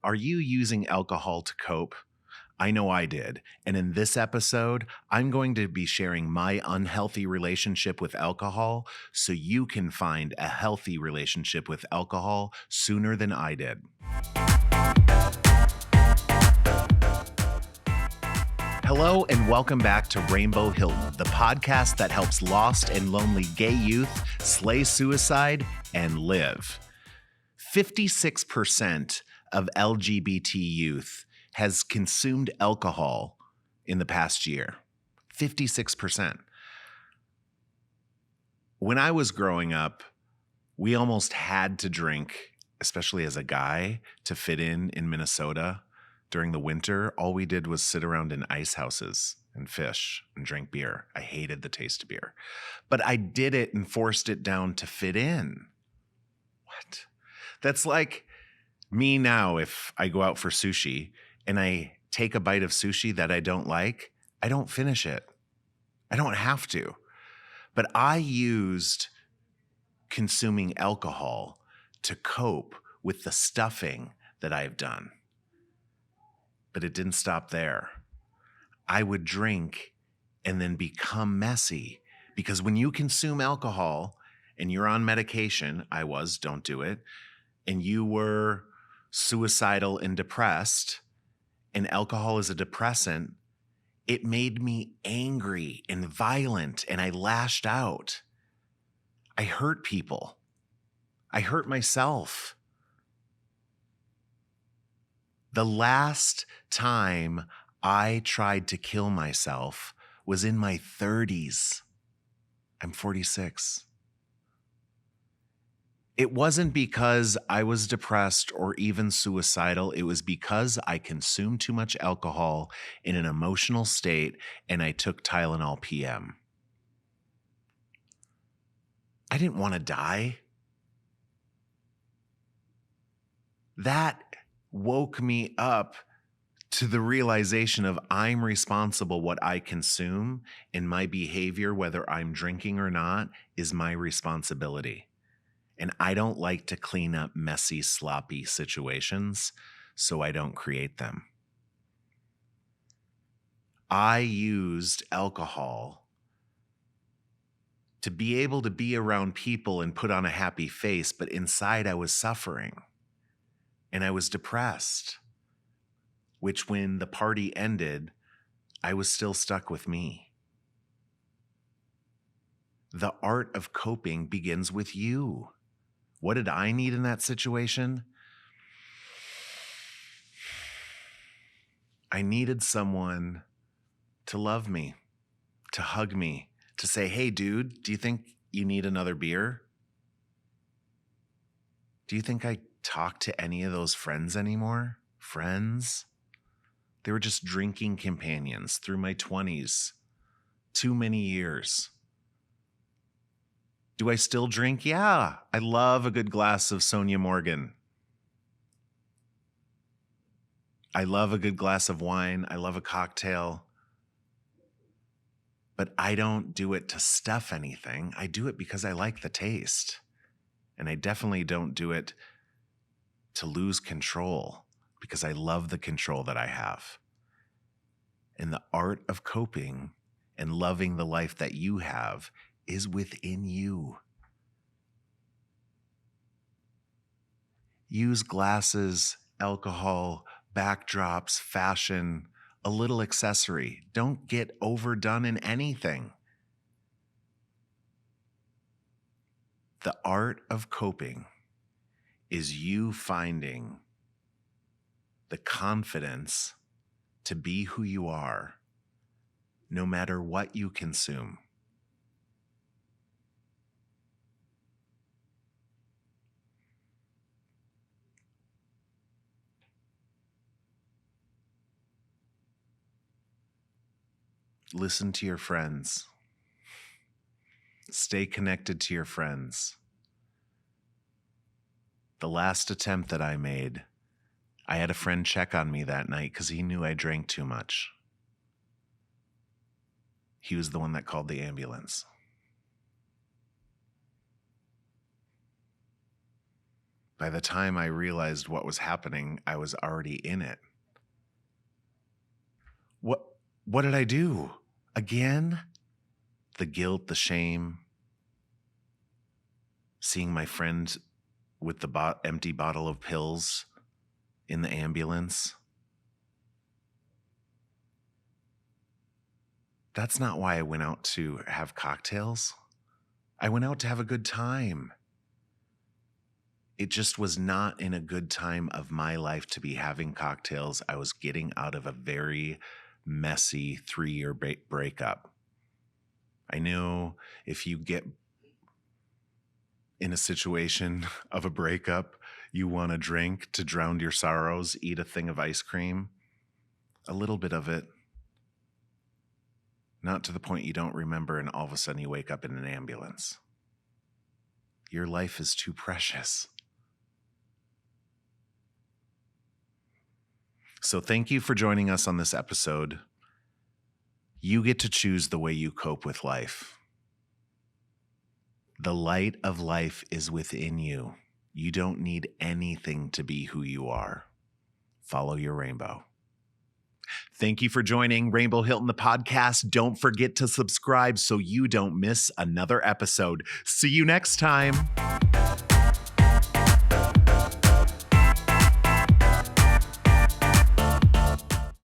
Are you using alcohol to cope? I know I did. And in this episode, I'm going to be sharing my unhealthy relationship with alcohol so you can find a healthy relationship with alcohol sooner than I did. Hello, and welcome back to Rainbow Hilton, the podcast that helps lost and lonely gay youth slay suicide and live. 56% of LGBT youth has consumed alcohol in the past year. 56%. When I was growing up, we almost had to drink, especially as a guy, to fit in Minnesota. During the winter, all we did was sit around in ice houses and fish and drink beer. I hated the taste of beer. But I did it and forced it down to fit in. What? That's like me now if I go out for sushi and I take a bite of sushi that I don't like, I don't finish it. I don't have to. But I used consuming alcohol to cope with the stuffing that I've done. But it didn't stop there. I would drink and then become messy because when you consume alcohol and you're on medication, I was, don't do it, and you were suicidal and depressed, and alcohol is a depressant, it made me angry and violent, and I lashed out. I hurt people. I hurt myself. The last time I tried to kill myself was in my 30s. I'm 46. It wasn't because I was depressed or even suicidal. It was because I consumed too much alcohol in an emotional state and I took Tylenol PM. I didn't want to die. That woke me up to the realization of I'm responsible. What I consume and my behavior, whether I'm drinking or not, is my responsibility. And I don't like to clean up messy, sloppy situations, so I don't create them. I used alcohol to be able to be around people and put on a happy face, but inside I was suffering and I was depressed, which when the party ended, I was still stuck with me. The art of coping begins with you. What did I need in that situation? I needed someone to love me, to hug me, to say, hey, dude, do you think you need another beer? Do you think I talk to any of those friends anymore? Friends? They were just drinking companions through my 20s. Too many years. Do I still drink? Yeah, I love a good glass of Sonia Morgan. I love a good glass of wine. I love a cocktail. But I don't do it to stuff anything. I do it because I like the taste. And I definitely don't do it to lose control because I love the control that I have. And the art of coping and loving the life that you have is within you. Use glasses, alcohol, backdrops, fashion, a little accessory. Don't get overdone in anything. The art of coping is you finding the confidence to be who you are, no matter what you consume. Listen to your friends. Stay connected to your friends. The last attempt that I made, I had a friend check on me that night because he knew I drank too much. He was the one that called the ambulance. By the time I realized what was happening, I was already in it. What did I do? Again? The guilt, the shame, seeing my friend with the empty bottle of pills in the ambulance. That's not why I went out to have cocktails. I went out to have a good time. It just was not in a good time of my life to be having cocktails. I was getting out of a very messy 3-year breakup. I know if you get in a situation of a breakup, you want a drink to drown your sorrows, eat a thing of ice cream, a little bit of it. Not to the point you don't remember and all of a sudden you wake up in an ambulance. Your life is too precious. So thank you for joining us on this episode. You get to choose the way you cope with life. The light of life is within you. You don't need anything to be who you are. Follow your rainbow. Thank you for joining Rainbow Hilton, the podcast. Don't forget to subscribe so you don't miss another episode. See you next time.